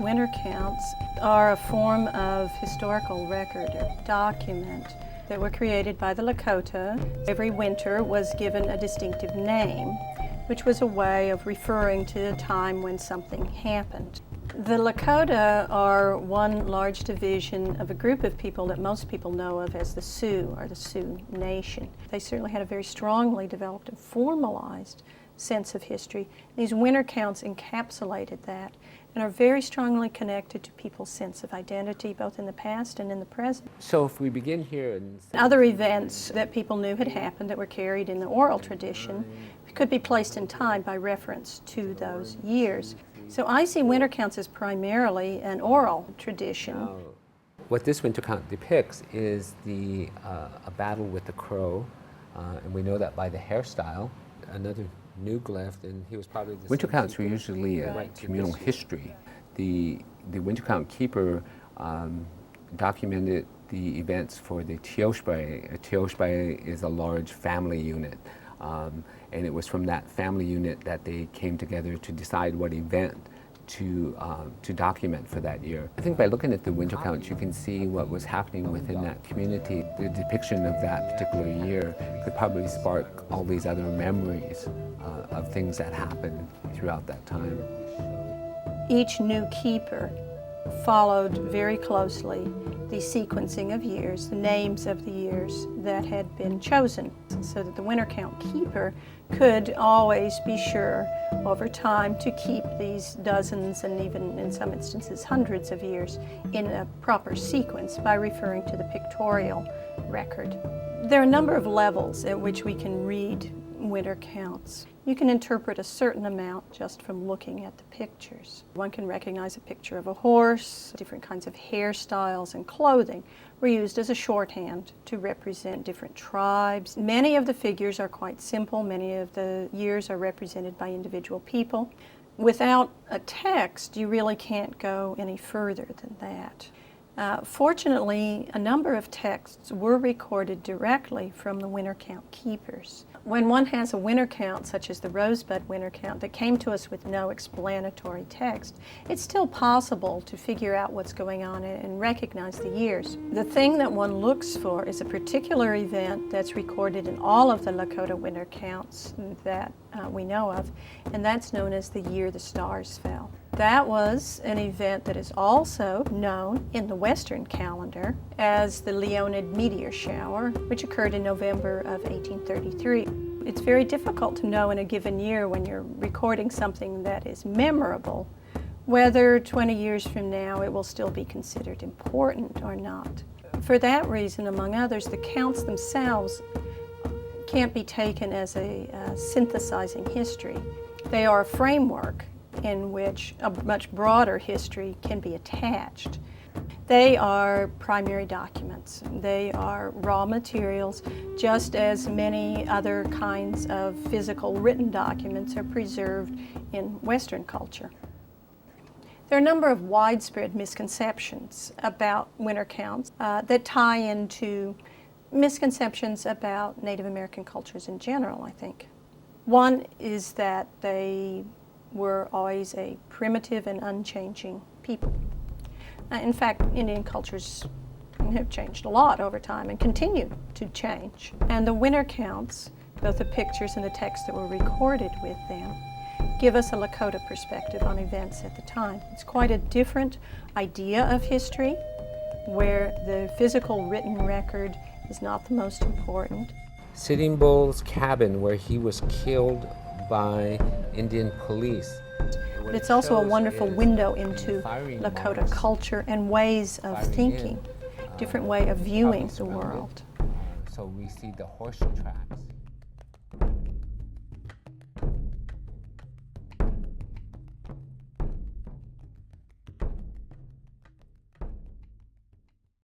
Winter counts are a form of historical record or document that were created by the Lakota. Every winter was given a distinctive name, which was a way of referring to a time when something happened. The Lakota are one large division of a group of people that most people know of as the Sioux, or the Sioux Nation. They certainly had a very strongly developed and formalized sense of history. These winter counts encapsulated that and are very strongly connected to people's sense of identity, both in the past and in the present. So if we begin here and other events that people knew had happened that were carried in the oral tradition could be placed in time by reference to those years. So I see winter counts as primarily an oral tradition. What this winter count depicts is a battle with the Crow, and we know that by the hairstyle. Another new glyph, and he was probably the winter counts were usually a communal history. The winter count keeper documented the events for the Tioshbai. A Tioshbai is a large family unit, and it was from that family unit that they came together to decide what event to document for that year. I think by looking at the winter counts, you can see what was happening within that community. The depiction of that particular year could probably spark all these other memories of things that happened throughout that time. Each new keeper followed very closely the sequencing of years, the names of the years that had been chosen, so that the winter count keeper could always be sure over time to keep these dozens and even in some instances hundreds of years in a proper sequence by referring to the pictorial record. There are a number of levels at which we can read winter counts. You can interpret a certain amount just from looking at the pictures. One can recognize a picture of a horse. Different kinds of hairstyles and clothing were used as a shorthand to represent different tribes. Many of the figures are quite simple. Many of the years are represented by individual people. Without a text, you really can't go any further than that. Fortunately, a number of texts were recorded directly from the winter count keepers. When one has a winter count, such as the Rosebud winter count, that came to us with no explanatory text, it's still possible to figure out what's going on and recognize the years. The thing that one looks for is a particular event that's recorded in all of the Lakota winter counts that we know of, and that's known as the year the stars fell. That was an event that is also known in the Western calendar as the Leonid meteor shower, which occurred in November of 1833. It's very difficult to know in a given year when you're recording something that is memorable, whether 20 years from now it will still be considered important or not. For that reason, among others, the counts themselves can't be taken as a synthesizing history. They are a framework in which a much broader history can be attached. They are primary documents. They are raw materials, just as many other kinds of physical written documents are preserved in Western culture. There are a number of widespread misconceptions about winter counts that tie into misconceptions about Native American cultures in general, I think. One is that they were always a primitive and unchanging people. In fact, Indian cultures have changed a lot over time and continue to change. And the winter counts, both the pictures and the texts that were recorded with them, give us a Lakota perspective on events at the time. It's quite a different idea of history, where the physical written record is not the most important. Sitting Bull's cabin, where he was killed by Indian police. But it's also a wonderful window into Lakota culture and ways of thinking, different way of viewing the world. So we see the horse tracks.